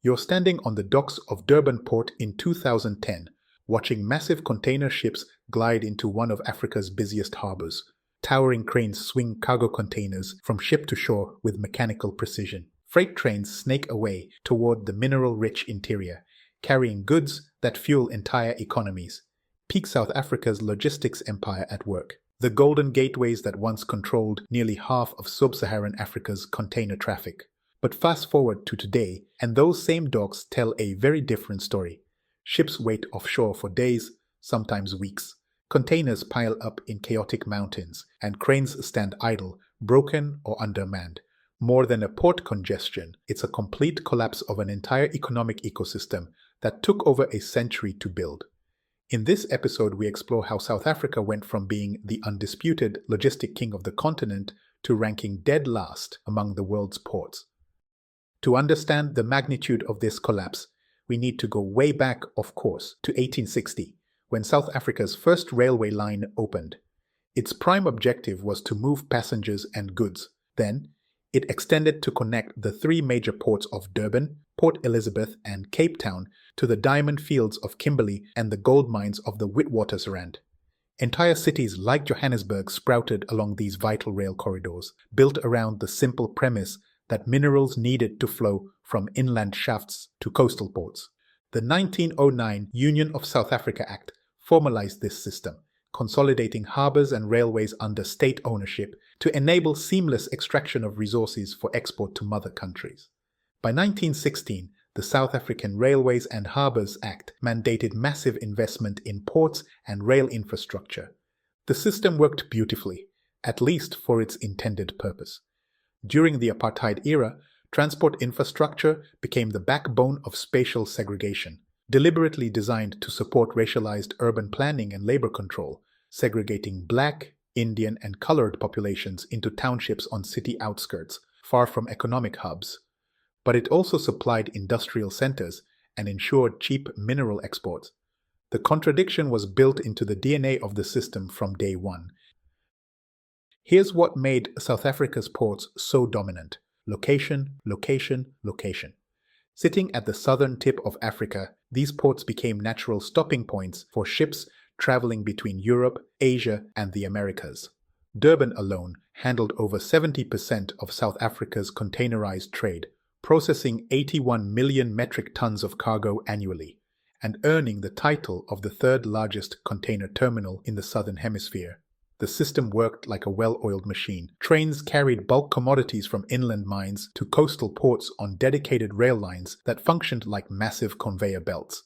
You're standing on the docks of Durban Port in 2010, watching massive container ships glide into one of Africa's busiest harbors. Towering cranes swing cargo containers from ship to shore with mechanical precision. Freight trains snake away toward the mineral-rich interior, carrying goods that fuel entire economies. Peak South Africa's logistics empire at work. The golden gateways that once controlled nearly half of sub-Saharan Africa's container traffic. But fast forward to today, and those same docks tell a very different story. Ships wait offshore for days, sometimes weeks. Containers pile up in chaotic mountains, and cranes stand idle, broken or undermanned. More than a port congestion, it's a complete collapse of an entire economic ecosystem that took over a century to build. In this episode, we explore how South Africa went from being the undisputed logistic king of the continent to ranking dead last among the world's ports. To understand the magnitude of this collapse, we need to go way back, of course, to 1860, when South Africa's first railway line opened. Its prime objective was to move passengers and goods. Then, it extended to connect the three major ports of Durban, Port Elizabeth, and Cape Town to the diamond fields of Kimberley and the gold mines of the Witwatersrand. Entire cities like Johannesburg sprouted along these vital rail corridors, built around the simple premise that minerals needed to flow from inland shafts to coastal ports. The 1909 Union of South Africa Act formalized this system, consolidating harbors and railways under state ownership to enable seamless extraction of resources for export to mother countries. By 1916, the South African Railways and Harbors Act mandated massive investment in ports and rail infrastructure. The system worked beautifully, at least for its intended purpose. During the apartheid era, transport infrastructure became the backbone of spatial segregation, deliberately designed to support racialized urban planning and labor control, segregating Black, Indian, and colored populations into townships on city outskirts, far from economic hubs. But it also supplied industrial centers and ensured cheap mineral exports. The contradiction was built into the DNA of the system from day one. Here's what made South Africa's ports so dominant. Location, location, location. Sitting at the southern tip of Africa, these ports became natural stopping points for ships traveling between Europe, Asia, and the Americas. Durban alone handled over 70% of South Africa's containerized trade, processing 81 million metric tons of cargo annually, and earning the title of the third largest container terminal in the Southern Hemisphere. The system worked like a well-oiled machine. Trains carried bulk commodities from inland mines to coastal ports on dedicated rail lines that functioned like massive conveyor belts.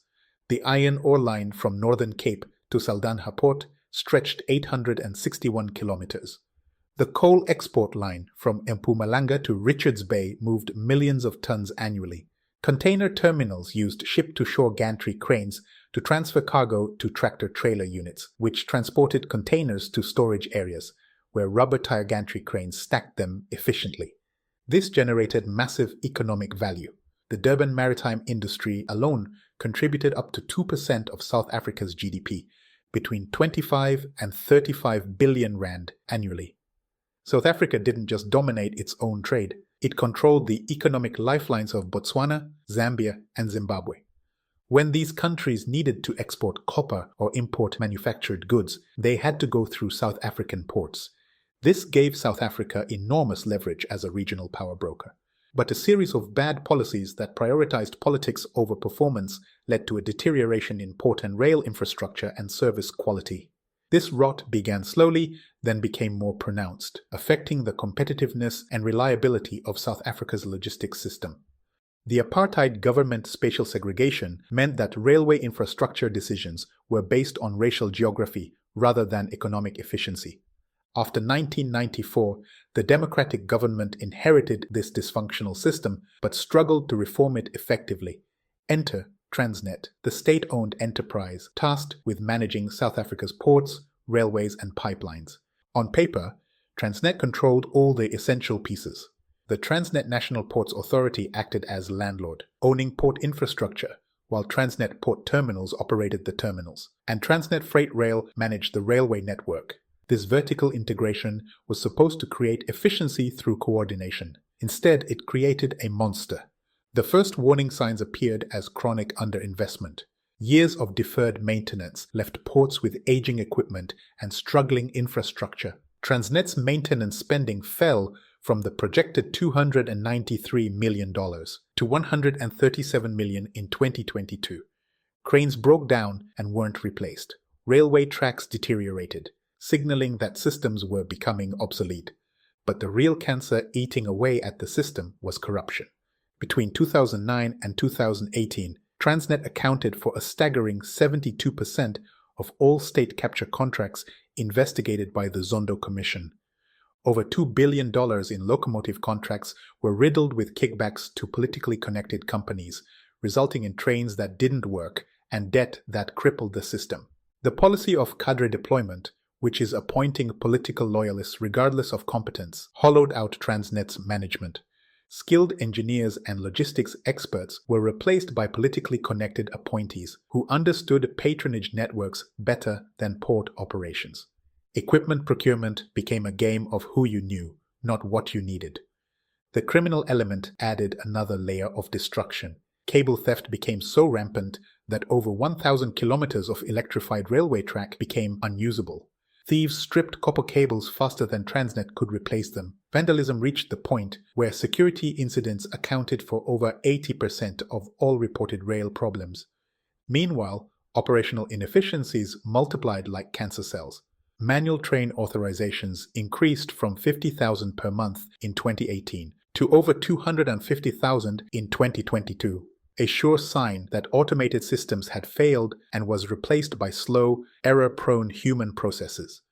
The iron ore line from Northern Cape to Saldanha Port stretched 861 kilometers. The coal export line from Mpumalanga to Richards Bay moved millions of tons annually. Container terminals used ship-to-shore gantry cranes to transfer cargo to tractor-trailer units, which transported containers to storage areas, where rubber tire gantry cranes stacked them efficiently. This generated massive economic value. The Durban maritime industry alone contributed up to 2% of South Africa's GDP, between 25 and 35 billion rand annually. South Africa didn't just dominate its own trade, it controlled the economic lifelines of Botswana, Zambia, and Zimbabwe. When these countries needed to export copper or import manufactured goods, they had to go through South African ports. This gave South Africa enormous leverage as a regional power broker. But a series of bad policies that prioritized politics over performance led to a deterioration in port and rail infrastructure and service quality. This rot began slowly, then became more pronounced, affecting the competitiveness and reliability of South Africa's logistics system. The apartheid government spatial segregation meant that railway infrastructure decisions were based on racial geography rather than economic efficiency. After 1994, the democratic government inherited this dysfunctional system but struggled to reform it effectively. Enter Transnet, the state-owned enterprise tasked with managing South Africa's ports, railways, and pipelines. On paper, Transnet controlled all the essential pieces. The Transnet National Ports Authority acted as landlord, owning port infrastructure, while Transnet Port Terminals operated the terminals, and Transnet Freight Rail managed the railway network. This vertical integration was supposed to create efficiency through coordination. Instead, it created a monster. The first warning signs appeared as chronic underinvestment. Years of deferred maintenance left ports with aging equipment and struggling infrastructure. Transnet's maintenance spending fell from the projected $293 million to $137 million in 2022. Cranes broke down and weren't replaced. Railway tracks deteriorated, signaling that systems were becoming obsolete. But the real cancer eating away at the system was corruption. Between 2009 and 2018, Transnet accounted for a staggering 72% of all state capture contracts investigated by the Zondo Commission. Over $2 billion in locomotive contracts were riddled with kickbacks to politically connected companies, resulting in trains that didn't work and debt that crippled the system. The policy of cadre deployment, which is appointing political loyalists regardless of competence, hollowed out Transnet's management. Skilled engineers and logistics experts were replaced by politically connected appointees who understood patronage networks better than port operations. Equipment procurement became a game of who you knew, not what you needed. The criminal element added another layer of destruction. Cable theft became so rampant that over 1,000 kilometers of electrified railway track became unusable. Thieves stripped copper cables faster than Transnet could replace them. Vandalism reached the point where security incidents accounted for over 80% of all reported rail problems. Meanwhile, operational inefficiencies multiplied like cancer cells. Manual train authorizations increased from 50,000 per month in 2018 to over 250,000 in 2022. A sure sign that automated systems had failed and was replaced by slow, error-prone human processes.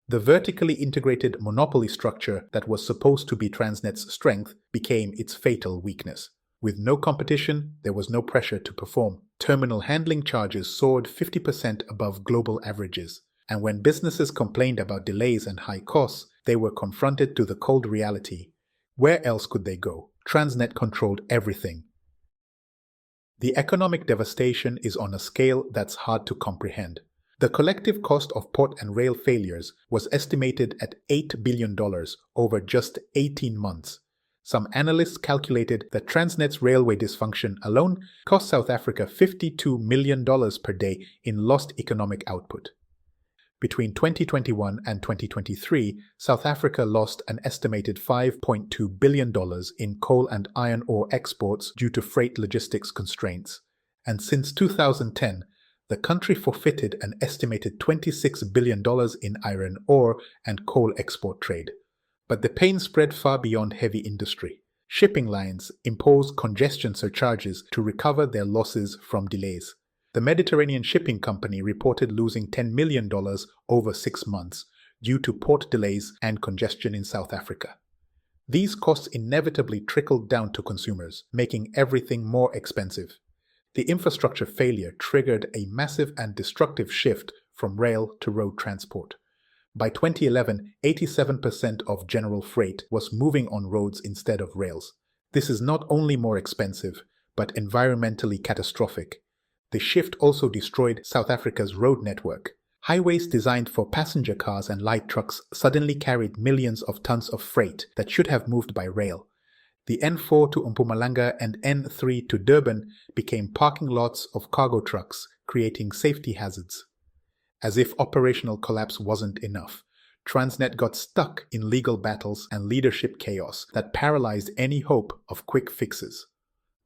The vertically integrated monopoly structure that was supposed to be Transnet's strength became its fatal weakness. With no competition, there was no pressure to perform. Terminal handling charges soared 50% above global averages, and when businesses complained about delays and high costs, they were confronted to the cold reality. Where else could they go? Transnet controlled everything. The economic devastation is on a scale that's hard to comprehend. The collective cost of port and rail failures was estimated at $8 billion over just 18 months. Some analysts calculated that Transnet's railway dysfunction alone cost South Africa $52 million per day in lost economic output. Between 2021 and 2023, South Africa lost an estimated $5.2 billion in coal and iron ore exports due to freight logistics constraints. And since 2010, the country forfeited an estimated $26 billion in iron ore and coal export trade. But the pain spread far beyond heavy industry. Shipping lines imposed congestion surcharges to recover their losses from delays. The Mediterranean Shipping Company reported losing $10 million over 6 months due to port delays and congestion in South Africa. These costs inevitably trickled down to consumers, making everything more expensive. The infrastructure failure triggered a massive and destructive shift from rail to road transport. By 2011, 87% of general freight was moving on roads instead of rails. This is not only more expensive, but environmentally catastrophic. The shift also destroyed South Africa's road network. Highways designed for passenger cars and light trucks suddenly carried millions of tons of freight that should have moved by rail. The N4 to Mpumalanga and N3 to Durban became parking lots of cargo trucks, creating safety hazards. As if operational collapse wasn't enough, Transnet got stuck in legal battles and leadership chaos that paralyzed any hope of quick fixes.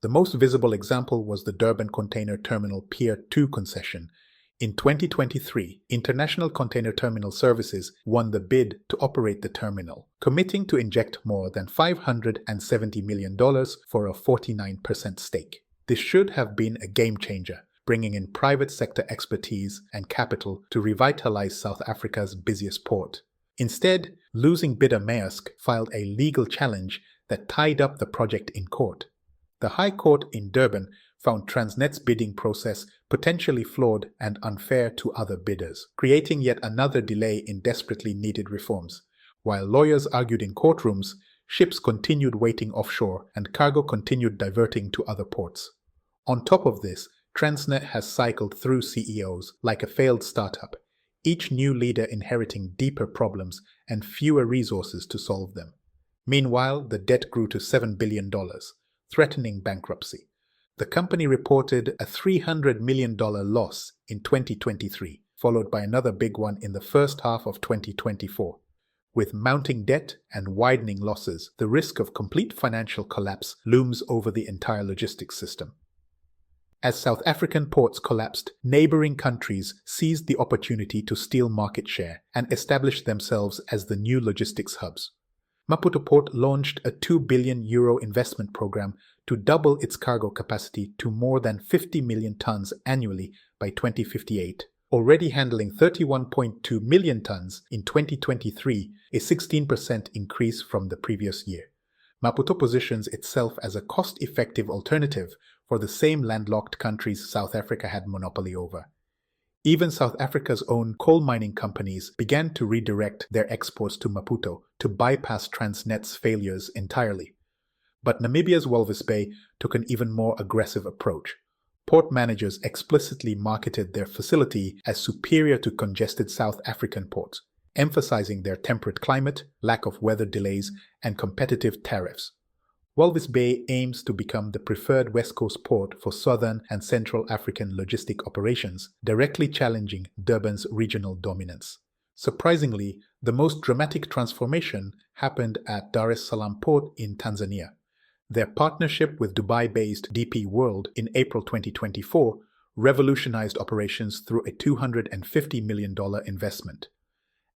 The most visible example was the Durban Container Terminal Pier 2 concession. In 2023, International Container Terminal Services won the bid to operate the terminal, committing to inject more than $570 million for a 49% stake. This should have been a game changer, bringing in private sector expertise and capital to revitalize South Africa's busiest port. Instead, losing bidder Maersk filed a legal challenge that tied up the project in court. The High Court in Durban found Transnet's bidding process potentially flawed and unfair to other bidders, creating yet another delay in desperately needed reforms. While lawyers argued in courtrooms, ships continued waiting offshore and cargo continued diverting to other ports. On top of this, Transnet has cycled through CEOs like a failed startup, each new leader inheriting deeper problems and fewer resources to solve them. Meanwhile, the debt grew to $7 billion. threatening bankruptcy. The company reported a $300 million loss in 2023, followed by another big one in the first half of 2024. With mounting debt and widening losses, the risk of complete financial collapse looms over the entire logistics system. As South African ports collapsed, neighboring countries seized the opportunity to steal market share and establish themselves as the new logistics hubs. Maputo Port launched a €2 billion investment program to double its cargo capacity to more than 50 million tons annually by 2058, already handling 31.2 million tons in 2023, a 16% increase from the previous year. Maputo positions itself as a cost-effective alternative for the same landlocked countries South Africa had monopoly over. Even South Africa's own coal mining companies began to redirect their exports to Maputo to bypass Transnet's failures entirely. But Namibia's Walvis Bay took an even more aggressive approach. Port managers explicitly marketed their facility as superior to congested South African ports, emphasizing their temperate climate, lack of weather delays, and competitive tariffs. Walvis Bay aims to become the preferred West Coast port for Southern and Central African logistic operations, directly challenging Durban's regional dominance. Surprisingly, the most dramatic transformation happened at Dar es Salaam Port in Tanzania. Their partnership with Dubai-based DP World in April 2024 revolutionized operations through a $250 million investment.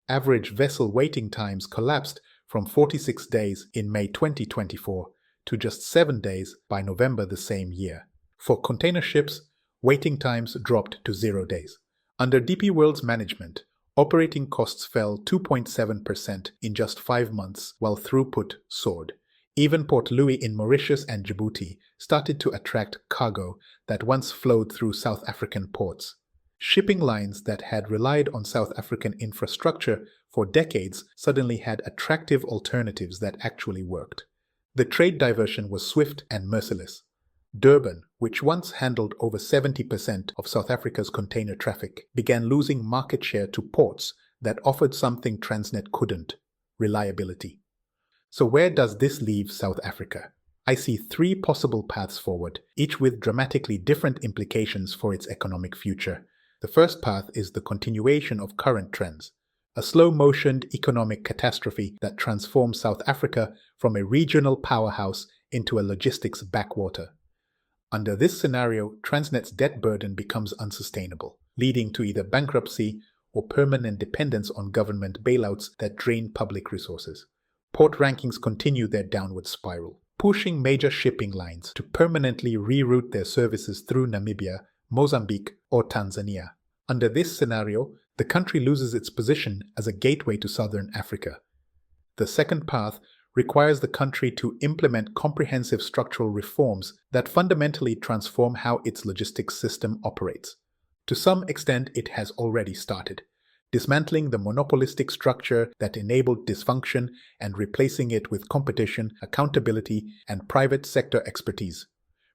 Average vessel waiting times collapsed from 46 days in May 2024 to just 7 days by November the same year. For container ships, waiting times dropped to 0 days. Under DP World's management, operating costs fell 2.7% in just 5 months, while throughput soared. Even Port Louis in Mauritius and Djibouti started to attract cargo that once flowed through South African ports. Shipping lines that had relied on South African infrastructure for decades suddenly had attractive alternatives that actually worked. The trade diversion was swift and merciless. Durban, which once handled over 70% of South Africa's container traffic, began losing market share to ports that offered something Transnet couldn't: reliability. So where does this leave South Africa? I see 3 possible paths forward, each with dramatically different implications for its economic future. The first path is the continuation of current trends, a slow-motioned economic catastrophe that transforms South Africa from a regional powerhouse into a logistics backwater. Under this scenario, Transnet's debt burden becomes unsustainable, leading to either bankruptcy or permanent dependence on government bailouts that drain public resources. Port rankings continue their downward spiral, pushing major shipping lines to permanently reroute their services through Namibia, Mozambique, or Tanzania. Under this scenario, the country loses its position as a gateway to Southern Africa. The second path requires the country to implement comprehensive structural reforms that fundamentally transform how its logistics system operates. To some extent, it has already started, dismantling the monopolistic structure that enabled dysfunction and replacing it with competition, accountability, and private sector expertise,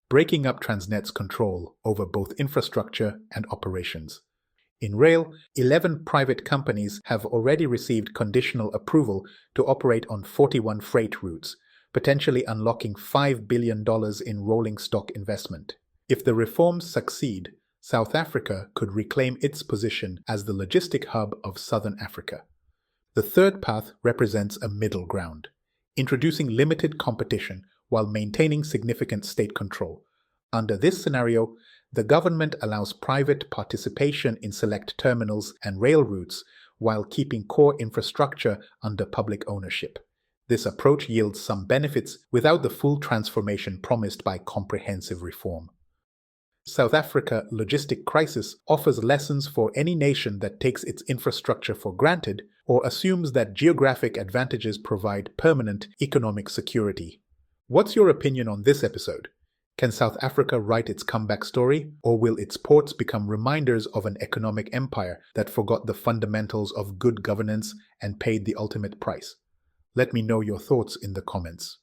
breaking up Transnet's control over both infrastructure and operations. In rail, 11 private companies have already received conditional approval to operate on 41 freight routes, potentially unlocking $5 billion in rolling stock investment. If the reforms succeed, South Africa could reclaim its position as the logistic hub of Southern Africa. The third path represents a middle ground, introducing limited competition while maintaining significant state control. Under this scenario, the government allows private participation in select terminals and rail routes while keeping core infrastructure under public ownership. This approach yields some benefits without the full transformation promised by comprehensive reform. South Africa's logistic crisis offers lessons for any nation that takes its infrastructure for granted or assumes that geographic advantages provide permanent economic security. What's your opinion on this episode? Can South Africa write its comeback story, or will its ports become reminders of an economic empire that forgot the fundamentals of good governance and paid the ultimate price? Let me know your thoughts in the comments.